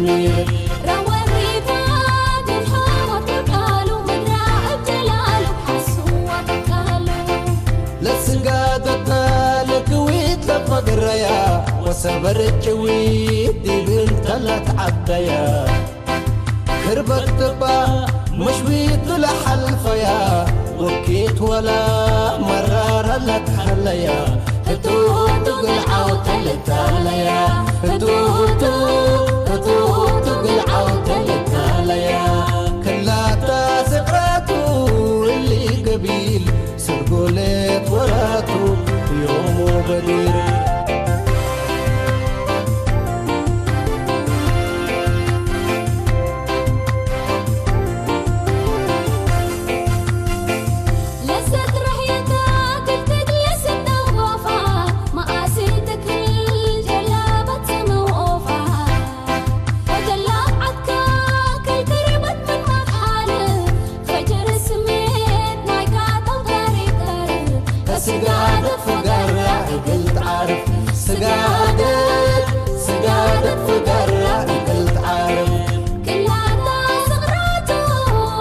الأمير روى الرفاق الحوط قالوا مدراء بجلاله حسوا تقالوا لسقادتنا لكويت لفقر يا وسبر الجويت دي بنت لا تعديا كربت تبا مشويت لحلف يا وكيت ولا مرار لا تحليا هتوتو قلعو تلتاليا هتوتو قلعو تلتاليا كلا تاسقاتو اللي قبيل سرقولت وراتو يوم بدير سجادة فقرة قلت عارف سجادة فقرة قلت عارف كلها صغراته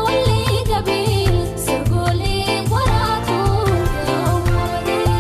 اللي قبيل سرقوا لي وراته يوم ودير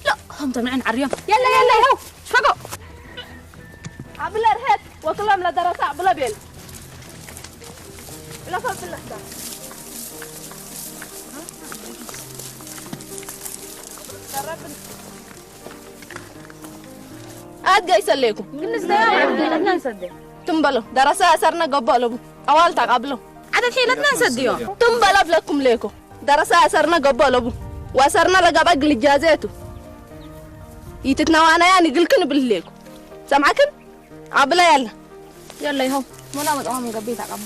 لا هم طمعين على الريم يلا يهو شفقوا عبلا رهت وكلهم لدراسة بلا بيل لا صوت اللحظة أد جاي سليكم بالنسبة يا لا نصدق تنبلو دراسة أسرنا قبلوا أول تقبلوا عدد حيلتنا نصدقوا تنبلو بلكم ليكم دراسة أسرنا قبلوا وأسرنا لقبق لجازاته يتتناوانا يعني قلكن بالليكم سامعكن عبلا يلا يهو ولا مدعوها من قبيتها قبل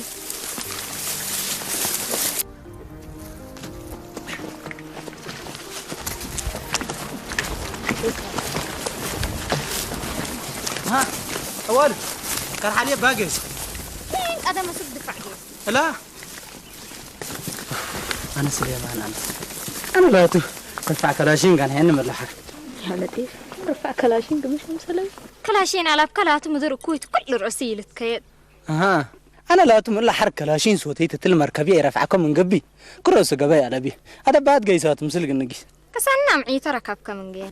ها أول كان حاليا باقيس هذا ما صدق فعجيز لا أنا سليمان أنا لا ترفع كلاشين كان هنا ملحق يا لطيف رفع كلاشين مش مسلم كلاشين على بكلات مدر كويت كل رسيلة كيد أها أنا لا تمر حركة كلاشين صوتي تتلمر كبير رفعكم من قبي كروس قبي على بي هذا بعد جيسات مسلق النجيس كسرنا معي تركبك من غير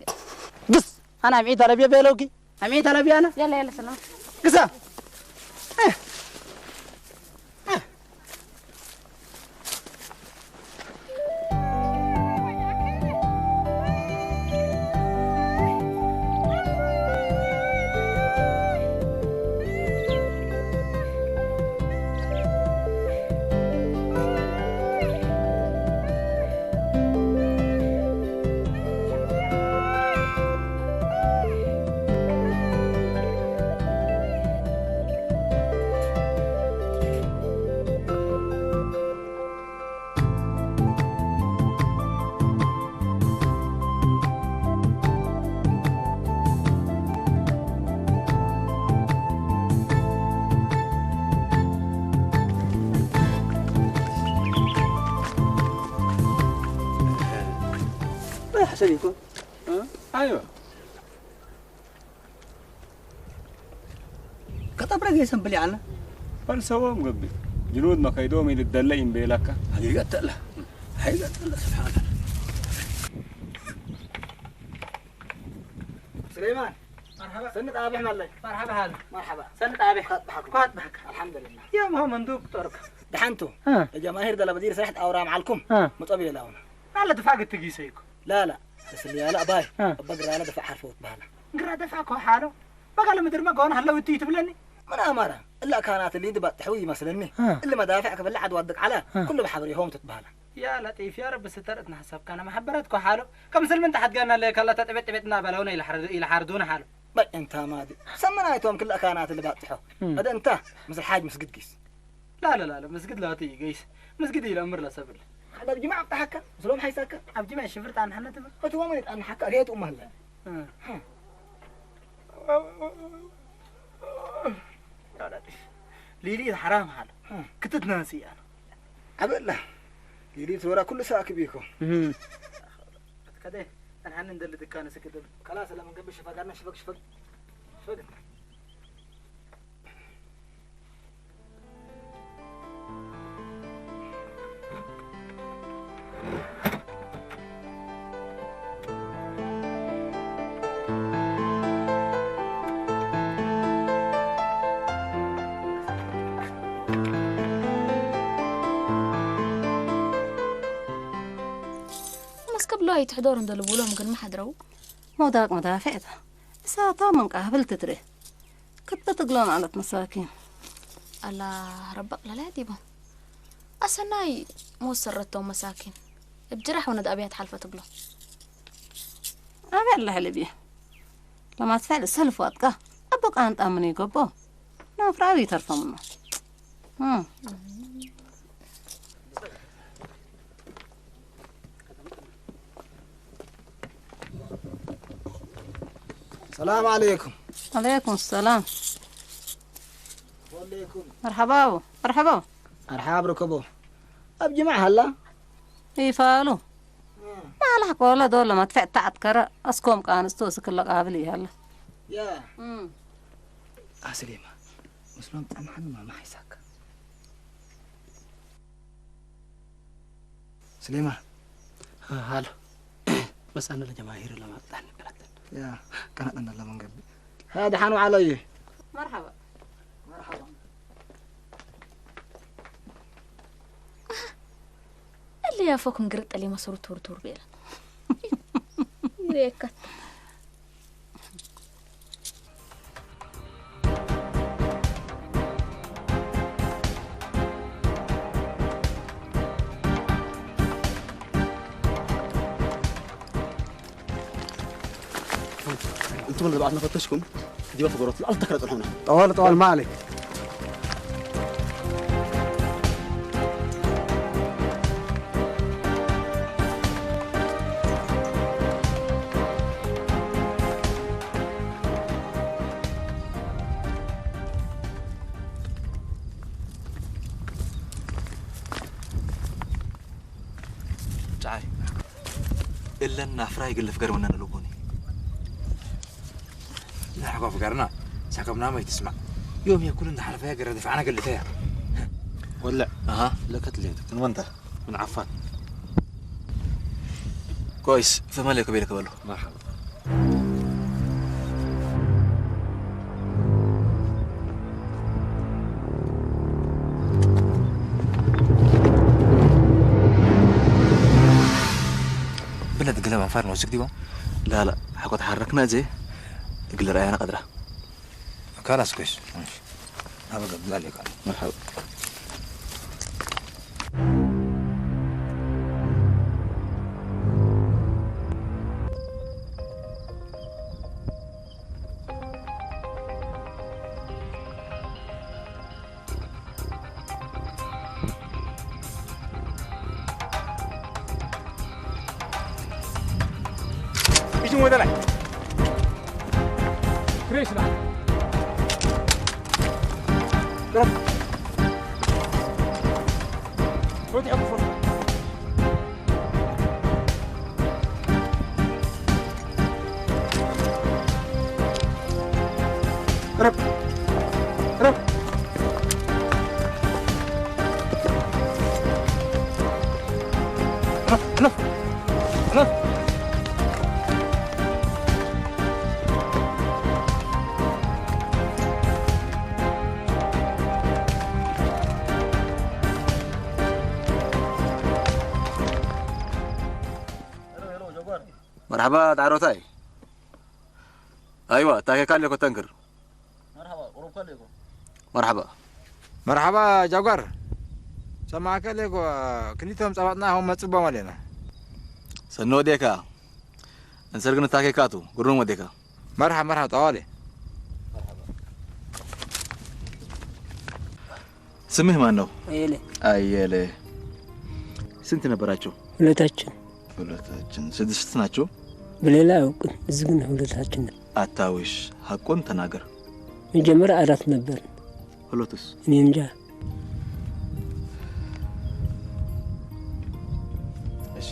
بس أنا معي ترى بيلوكي معي ترى أنا يلا سلام قصة حسن يكون ايوه كتب رجع يسمبلي عنا فلسوا مقبل جنود ما كيدوم يدلين بيلك حقيقة لا حقيقة لا سبحان الله سليمان مرحبا سنة أبي حمالي مرحبا هذا مرحبا سنة أبي قد بحكم قد بحك الحمد لله يا ما هو مندوب طرق دحنتو ها الجماهير ده بدير سرحت أورام عليكم ها مطبيل لهنا على دفعك تقيسيكو لا بس اللي لا باي ها. بقرا أنا دفع حرفوت بهلا قرا دفعك حاله بقى لما مدري ما قون هلا ودي تبلني من أمارة إلا كانت اللي دبت تحوي مثلا ها. اللي مدافعك بالله عاد ودك على ها. كله بحبريهم تتبهلا يا لطيف يا رب سترتنا حسابك انا محبرتكو حاله كم سلم انت حد قالنا لك الله تتبتنا بلونا الى حاردونا حاله بل أنت ما دي سمنا يتوم كل كانت اللي بتحو هذا أنت مثل حاج مسجد قيس لا مسجد لا تيجيس مسجد الى امر لا سبل هذا الجماعة بتحكى مسلوم حيسكى عبد ما شفرت عن حنا تبع هو من أنا حكى ريت أمه لا يا لطيف ليلي حرام حاله كنت ناسي انا عبد الله يريد ورا كل ساعة بيكم كده انا حنن دل دكان سكت خلاص لما نقبل شفقنا شفق بس قبل هاي تحضرون دول بولهم قال ما حد رو مو داك مدافعتها ساعة من قهبل تدري كنت تقلون على مساكين الله ربك لا ديبا أصناي مو سرتهم مساكين بجرح وند أبيات حلفة تقلو أبي الله اللي بيه لما تفعل السلف واتقه أبقى أنت أمني قبو نافراوي ترفع منه السلام عليكم عليكم السلام وعليكم مرحبا مرحبا أرحاب ركبوا أبجمع هلا يفعلوا ما لحق ولا دول لما تفعل تعتكر أسكوم كانستو سكلا قابلي هلا يا سليمة مسلم محن ما حيساك سليمة هلا بس أنا الجماهير لما تعني يا كانت أنا لما نقبل هذا حانوا علي مرحبا مرحبا اللي يا فوكم قرت اللي مصر تور بيلا يريكت انتم اللي بعد نفتشكم دي بقى فقرات الارض تكرت هنا طوال ما عليك تعال إلا إن أفراي يقول فقر وننا لبوني نحن فقرنا ساكبنا ما تسمع يوم يكون عند حرف يقرا دفعنا قال لي فيها ولا أها لكت لي من وين من عفان كويس فما لي قبيلك قبله مرحبا بنا تقلب عن فارن وسك ديبا لا حقو تحركنا زي تقل رأينا قدره خلاص كويس ماشي هذا قبل عليك مرحبا يجي مو دلع كريش لا ضرب ودي ابو فرصه ضرب ضرب لف مرحبا دعروتاي. أيوة تاكي كان لكو تنكر. مرحبا قرب كلكم. مرحبا. مرحبا جوجر. سمعك لكو كنيتهم صباتنا هم مصبا مالنا. سنو ديكا. انسرقنا تاكي كاتو قرون ديكا. مرحبا طوالي. سميه ما انه؟ ايلي. ايلي. سنت ነበራችሁ? ሁለታችን ስድስት ናችሁ? በሌላ አውቅን እዚህ ግን ሁለታችን አታውሽ ሐቁን ተናገር። መጀመሪያ አራት ነበር። ሁለቱስ? እኔ እንጃ። እሺ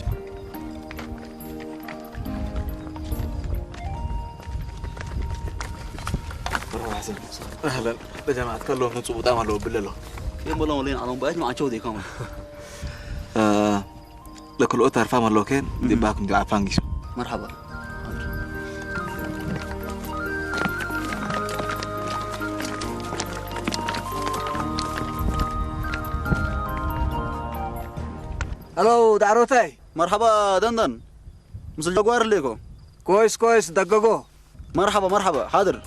اهلا بجماعة كلهم نصوب دام لو بالله يملون لين على بايت مع دي كمان لكل اوتر فاهم لو كان دي باكم دي عفانجي مرحبا الو دعروتاي مرحبا دندن مثل جوار ليكو كويس دققوه مرحبا حاضر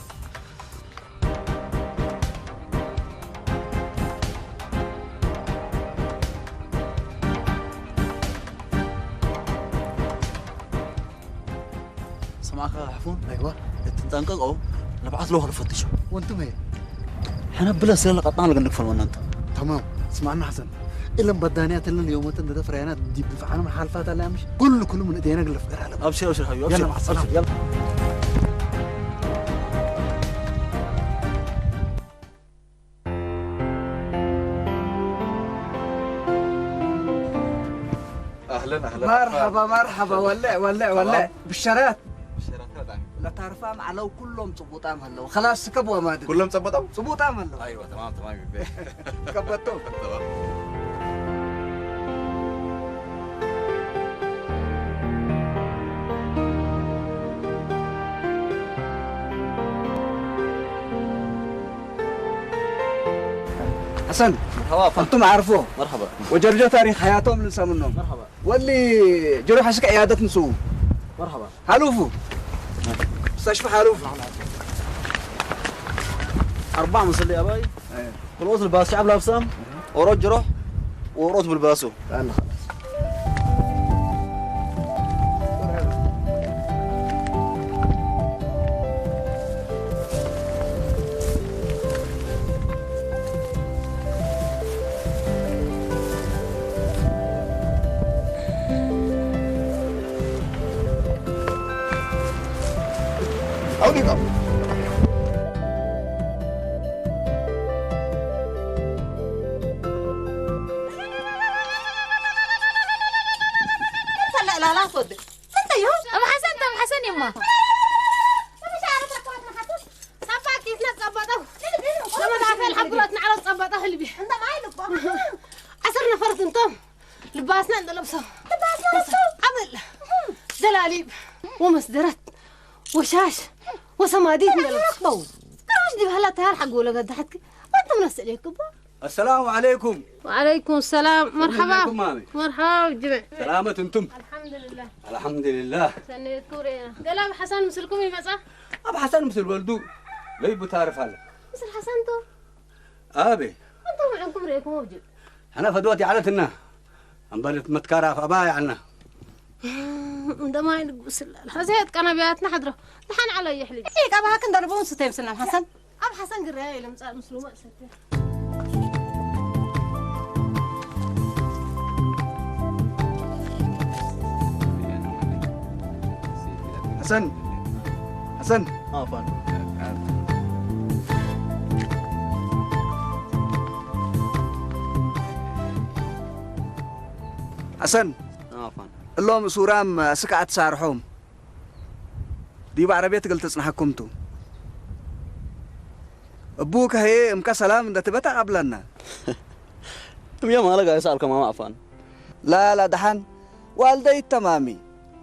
سمعك عفون ايوه تنطنققوا نبعث له نفتشه وانتم ايه احنا بلا سير قطعنا لك نقفل من انت تمام اسمعنا حسن الا بدانيات لنا اليوم انت فريانات دي بفعنا محالفات لا مش كل من ايدينا قلف قرا ابشر حبيبي يلا مع السلامه يلا اهلا مرحبا ولا بالشرات لا تعرفهم على كلهم صبوطام هلو خلاص كبوا ما ادري كلهم صبوطام هلو ايوه تمام كبتوا حسن مرحبا انتم عارفوه مرحبا وجرجو تاريخ حياتهم لسه منهم مرحبا واللي جروح حسك عيادة نسوه مرحبا حلوفو مستشفى حلوفو 4 مصلي اباي خلاص الباس شعب لابسام ورد جروح ورد بالباسو تعال خلاص لا صدق انت يوم ام حسن يما مش عارفه كويس ما حطوش صفاك يتنصبطوا لما تعرفين الحبرات على الصبطه اللي بيه انت معي لبا عصرنا فرد انتم لباسنا عند لبسه عمل دلاليب ومصدرات وشاش وصماديد من لبسه كراش دي بهلا تهال حق ولا قد حد وانتم نسال عليكم السلام عليكم وعليكم السلام مرحبا مرحبا جميع سلامة انتم الحمد لله سنة كورينا قال ابو حسن مثلكم يمسا ابو حسن مثل ولدو ليه بتعرف هلا مثل حسن تو ابي انتم عندكم ريكم موجود انا فدوتي علتنا انضلت متكرف اباي عنا ده ما ينقص الحزيت كان بياتنا حضره دحين على يحلي ايه ابا هكن دربون ستيم سلام حسن ابو حسن قرايه لمصا مسلومه ستي حسن فان حسن فان اللهم سورام سكعت سارحوم دي بعربية قلت تصنحكمتو ابوك هي امك سلام انت تبتا قبلنا يا مالك يسالك ما عفان لا دحن والدي تمامي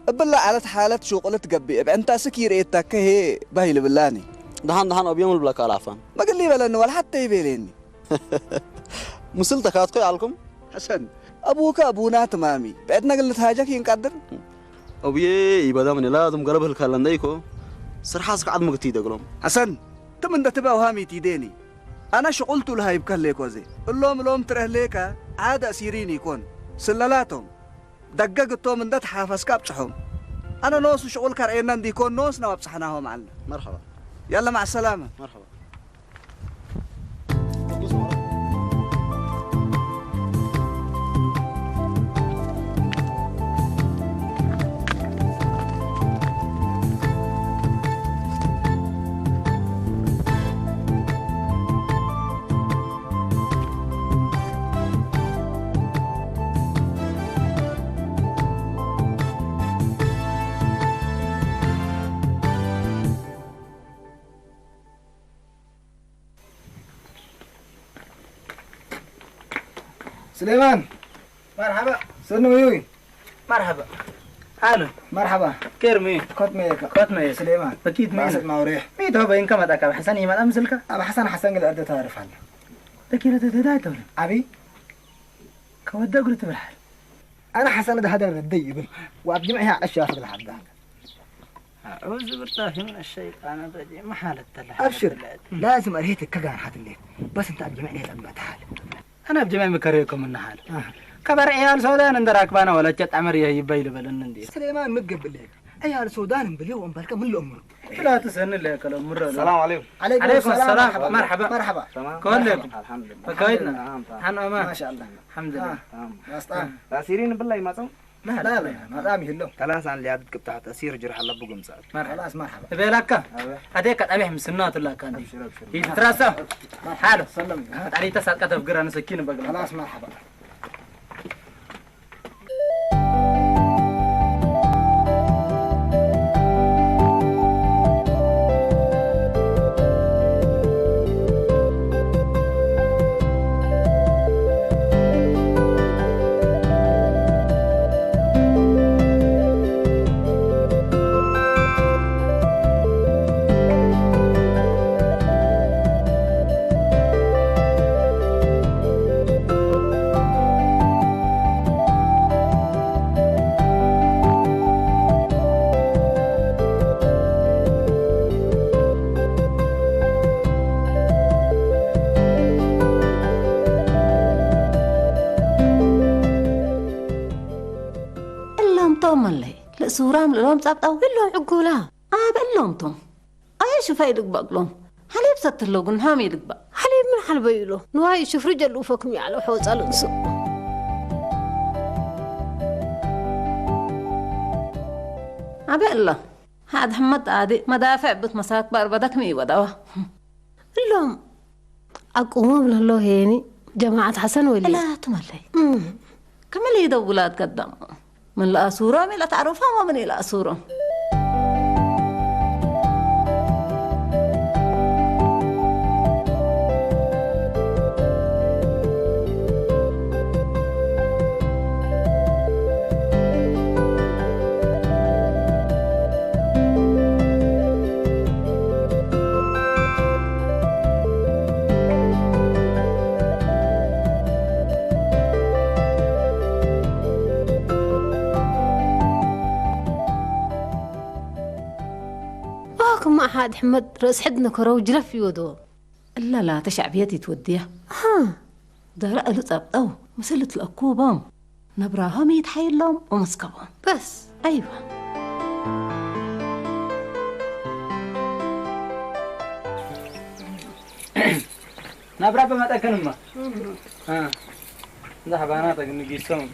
بالله على حالة شغل تقبي انت سكير ايتك هي بهي باللاني دحن ابيوم البلاك على عفان ما قال لي بلن ولا حتى يبيليني مسلتك هاتكو عليكم حسن ابوك ابونا تمامي بعدنا قلت هاجك ينقدر أبيه يبدا من لازم قرب الكلام دايكو سرحاسك عاد مقتي دقلهم حسن تمن ده تبقى وهامي تيديني أنا شغلت لها يبكر ليك وزي اللوم تره ليك عاد أسيرين يكون سلالاتهم دققتهم من ده تحافظ كابتشهم أنا نوس شغل كرئينا دي يكون نوس نواب صحناهم معنا مرحبا يلا مع السلامة مرحبا سليمان مرحبا سنو ويوي مرحبا حالو مرحبا كيرمي كوت مي سليمان بكيت ماسك معوريح ميت هو بين كما تاكا حسن يمال امسلك ابا حسن قال ارد تعرف عنه تكيلة تدايتو ابي كودا قلت بالحال انا حسن ده هذا الردي ابن وعبد جمعها اشياء في الحد أعوذ بالله من الشيطان الرجيم ما حالة ابشر لازم اريتك كجان حد الليل بس انت بجمعني لما تحال أنا بجمع مكريكم من حال كبر عيال سودان اندراك بانا ولا جت عمريه يبيل بلن سليمان متقبل لك عيال سودان باليوم بالك من الامر لا تسهل لك الامر السلام عليكم عليكم السلام مرحبا كلكم الحمد لله فكايدنا حنا ما شاء الله الحمد لله تمام تأسيرين بالله ما تصوم لا ما دام يهلو ثلاث عن اللي عدد تحت تأسير جرح الله بقوم سعد خلاص مرحبا بيلك هذيك أبيح من سنات الله كان يتراسى حاله سلم علي تسعة كتف قران سكين بقى خلاص مرحبا سورام لهم صابطاو لهم عقولا بقلهم توم ايش فايدك بقلهم حليب ستلوغن هامي لك بقى حليب من حلبيلو نواي شوف رجل وفكم على حوز الانسو الله هاد حمد عادي مدافع بت مساك بربدك مي ودوا لهم اقوم له هيني جماعه حسن ولي لا تملي كمل يدولات قدام من الأسورة من لا تعرفها ومن الأسورة ما حد حمد رأس حدنا كرو جلف يودو لا تشعبيتي توديها ده رأى لطبطو مسلة الأكوبام نبراهم يتحيل لهم ومسكبهم بس أيوة نبرا بما تكلم ده حباناتك نجيسهم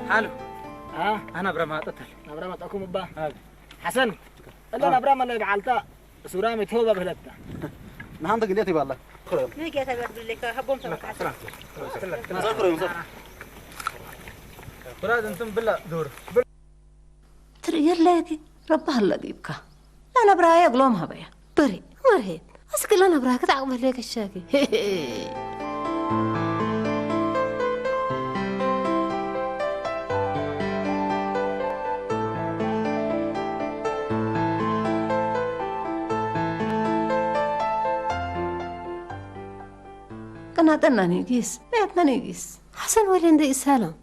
حلو انا برا قتل نبرا ما تاكم با حسن الا نبرا ما اللي بعلتا سورامي توبه بهلتا نحن قليتي بالله ميك يا تبارك لك حبهم تبارك براد انتم بالله دور ترير ليكي ربها الله يبكى لا نبرا يقلومها بيا بري مرهيد اسكل انا نبرا كتعقب ليك الشاكي تناتنا نيجيس بيتنا نيجيس حسن وين عندي سالم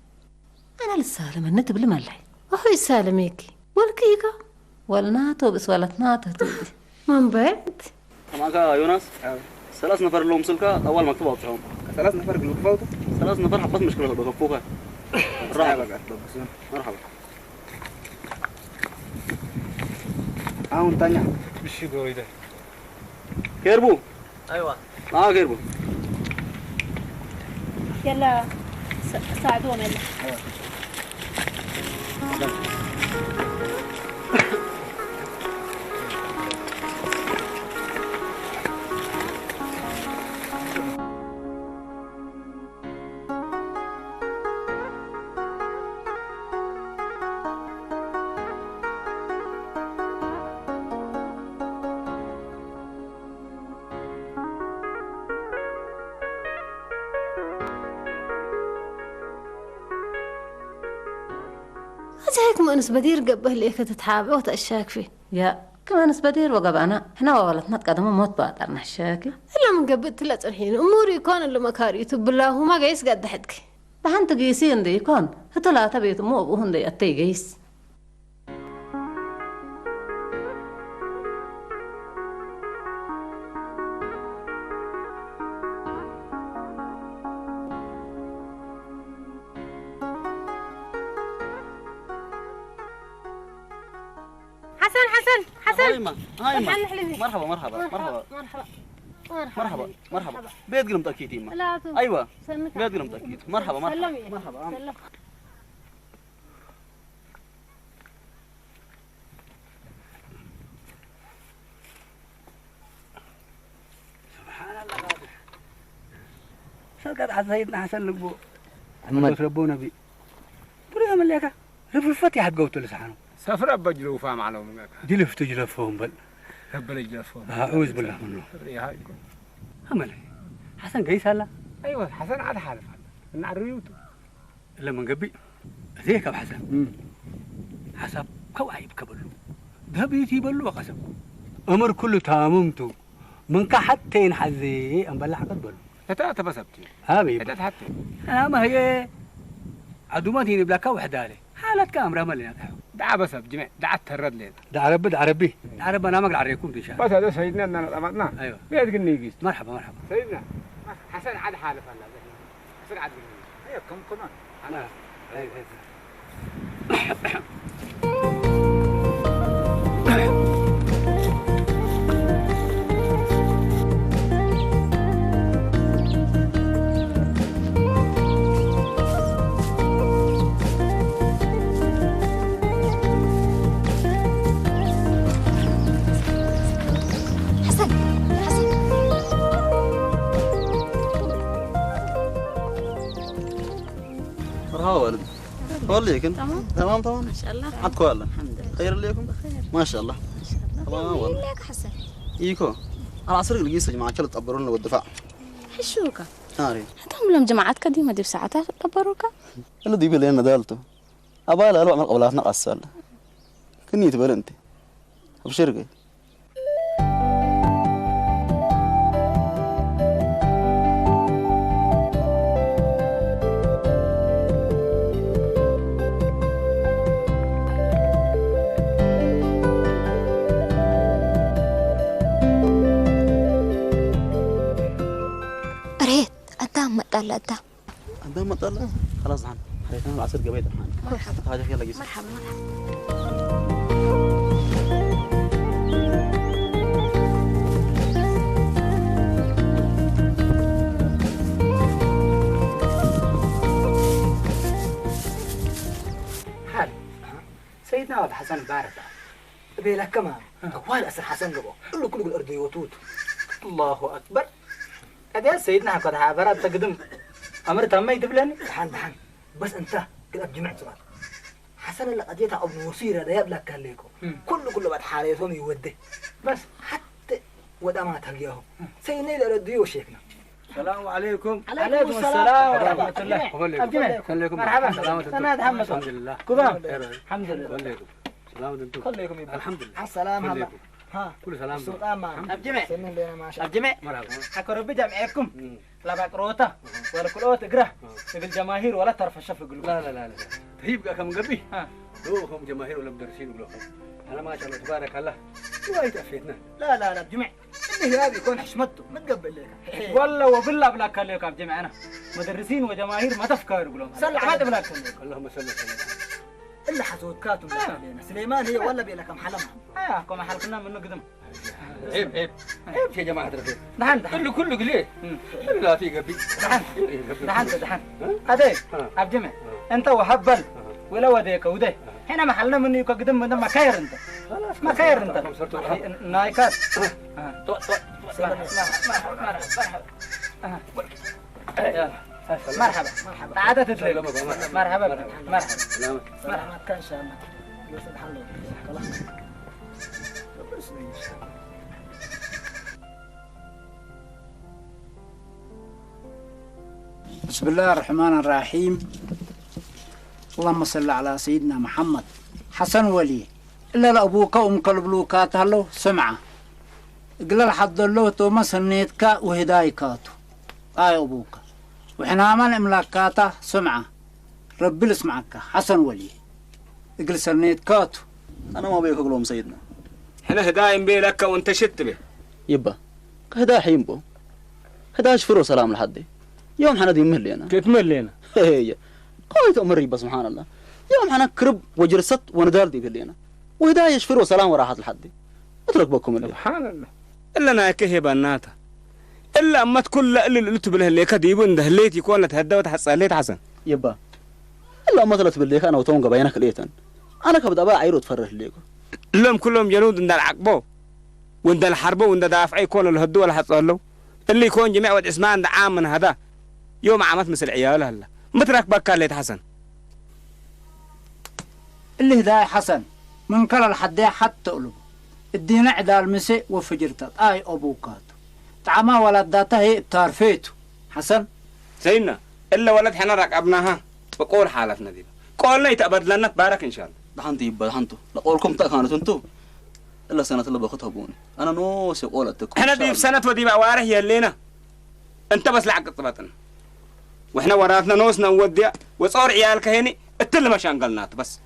أنا للسالم النت بلي ملعي وهو يسالم هيك والكيكة والناتو بس ولتناتو تودي من بعد معك يونس 3 نفر لهم سلكة أول مكتوب أطعم 3 نفر قلوب فوتو 3 نفر حبط مشكلة بغفوها مرحبا مرحبا عاون تانيا مش قوي ده كيربو ايوه كيربو يلا ساعدونا يلا هيك ما نس بدير قبه ليك تتحابي وتأشاك فيه يا كمان نس بدير وقب أنا إحنا وولتنا تقدموا موت باطرنا الشاكي إلا من قبل تلات الحين أموري يكون اللي مكاريتو بالله وما قيس قد حدك بحن تقيسين دي يكون هتلا تبيت مو أبوهن دي أتي قيس مرحبا مرحبا بيت قلم تأكيد يما أيوة بيت قلم تأكيد مرحبا سبحان الله قادر شركة على سيدنا حسن لقبو محمد ربونا بي بريهم الليكا رفل الفتيحة قوتو لسحانو سفر بجلو فاهم على منك جلفت جلفهم بل هبل جلفهم أعوذ بالله منه هاي عمل حسن قيس هلا ايوه حسن على حالف هلا نعريوته إلا من قبي ذيك أبو حسن حسب كواعب كبلو ذهبيتي بلو وقسم أمر كله تاممتو من كحتين حزي أم بلح قد بلو هتا بسبتي هابي هتا حتى أنا ما هي عدوماتي نبلاكا وحدالي حالة كامرة ملينا دعا بسب جميع دعا ترد لين دعا ربي أنا ما أقدر عليكم إن شاء الله بس هذا سيدنا أنا أمرنا أيوه بيت قلني قيس مرحبا سيدنا حسن عاد حالف هلا حسن عاد قلني ايوه كم كمان أنا ولد والله كنت تمام ما شاء الله عدكوا والله الحمد لله خير ليكم ما شاء الله تمام والله لك حسن ايكو انا عصر القيس يا جماعه كل تقبرونا والدفاع حشوكا ناري هتهم لهم جماعات قديمه دي بساعتها قبروكا اللي دي بلينا دالته ابال الو عمل قبلاتنا قسال كني تبل انت ابشرقي مطلع انت مطلع خلاص عن خلينا العصر قبيل مرحبا هذا يلا قيس مرحبا حال سيدنا عبد الحسن بارك بيلك كمان قوال أسر حسن قبو قل كل الأرض يوتوت الله أكبر أدي سيدنا قد عبرت تقدم أمر تم يتبلني دحان بس أنت كده بجمع سؤال حسن اللي قضيتها أبو وصير هذا يبلغ كان ليكو كل بعد حاليتهم يوده بس حتى ودا ما تلقيهم سيدنا الأرض يوشيكنا السلام عليكم. عليكم السلام ورحمة الله وبركاته. مرحبا. سلامة محمد. الحمد لله. كذا. الحمد لله. خليكم. سلامة انتم. خليكم. الحمد لله. السلام عليكم. ها كل سلام السلطان ما الجمع سنين بينا ما شاء الجمع مرحبا حكوا ربي جمعكم لا بقروته ولا كلوه تقرا الجماهير ولا ترفع الشف يقول لا لا لا لا هيبقى كم قبي هم جماهير ولا مدرسين يقولوا انا ما شاء الله تبارك الله وايد عفيتنا لا لا لا بجمع اللي هذا يكون حشمته متقبل لك والله وبالله بلاك عليك بجمع انا مدرسين وجماهير ما تفكر يقولون صل على بلاك اللهم صل وسلم الا حسودكاتهم علينا سليمان هي ولا بيلك كم حلمها كم حلقنا منه قدم عيب عيب عيب يا جماعه الخير دحين كله قليل لا في قبي دحين هذيك بجمع انت وهبل ولا وديك ودي هنا محلنا منه يقدم من ما كاير انت ما كاير انت نايكات مرحبا عادة تدري مرحبا مرحبا كان شاء الله يوسف حلو بسم الله الرحمن الرحيم اللهم صل على سيدنا محمد حسن ولي إلا لأبوك وأمك البلوكات هلو سمعة قل لحد له تومس النيتك وهدايكاته أبوك وإحنا من إملاكاته سمعة ربي اسمعك حسن ولي قل سنيتكاته أنا ما بيك أقولهم سيدنا إحنا هدايم بيه لك وأنت شت به يبا هدا حيمبو هدا شفرو سلام لحدي يوم حنا دي مهلينا كيف مهلينا هي قويت أمري بس سبحان الله يوم حنا كرب وجرست وندال دي بهلينا وهدا يشفرو سلام وراحت لحدي اترك بكم اللي سبحان الله إلا أنا كهبة الناتا إلا أما تكون لا اللي قلت بله اللي كديبون ده ليت يكون تهدى وتحصليت حسن يبا إلا أما طلعت بالليك أنا وتونقى بينك ليتن أنا كبدا بقى عيرو تفرح ليكو لهم كلهم جنود عند العقبو وعند الحربو وعند دافع يكون الهدو ولا حصلوا اللي يكون جميع ود اسمان ده عام من هذا يوم عمت مثل عياله هلا مترك بكا ليت حسن اللي هداي حسن من كل الحدي حتى قلب الدين عدال مسي وفجرتت أبوكات تعما ولداته هي بتعرفيته حسن سيدنا إلا ولد حنا ركبناها بقول حالتنا دي قولنا يتأبد لنا تبارك إن شاء الله دحنتي يبا دحنتو لقولكم تأكانت انتو إلا سنة اللي بخطها بوني أنا نوسي قولتكم احنا دي بسنة ودي بقى واره يلينا انت بس لعق طبطنا واحنا وراتنا نوسنا نوديع وصور عيالك هني التل ما شانقلنات بس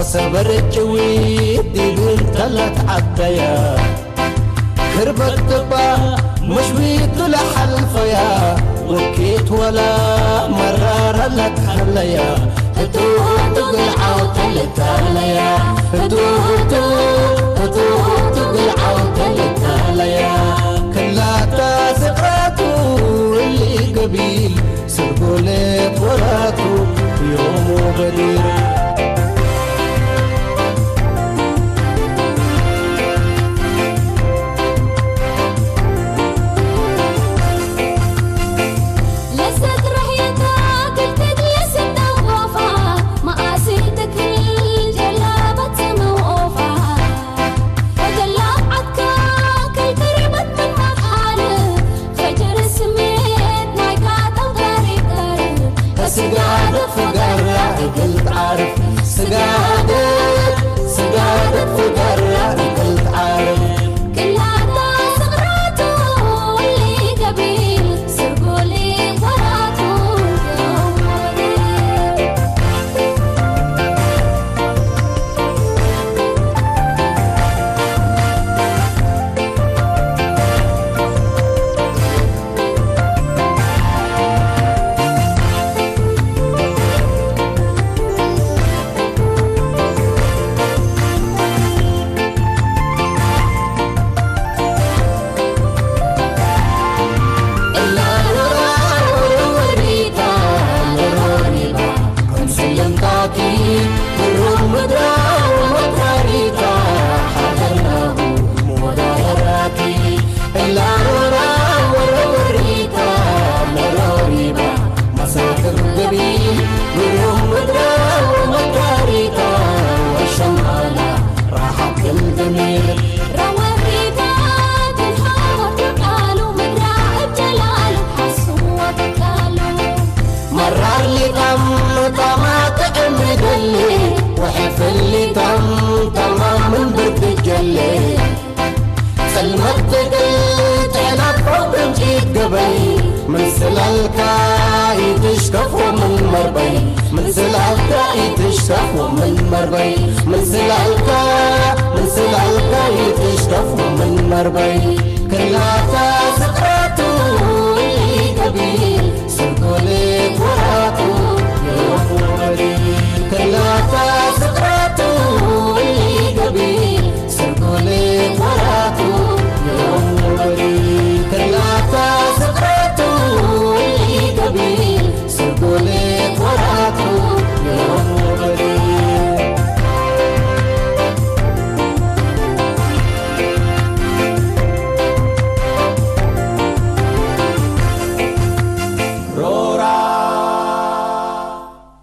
وصبرت جويد ديقل تلت عديا كربت طبا مش بيت لحلفيا وكيت ولا مرار لك خليا هدوه تقلعو تلت عليا هدوه تقلعو تلت عليا كلا تاسقاتو اللي قبيل سرقوا لي فراتو يوم بدير ما قاسيتك الجلابة مربي من سلالك يتشرف من مربي من سلالك يتشرف من مربي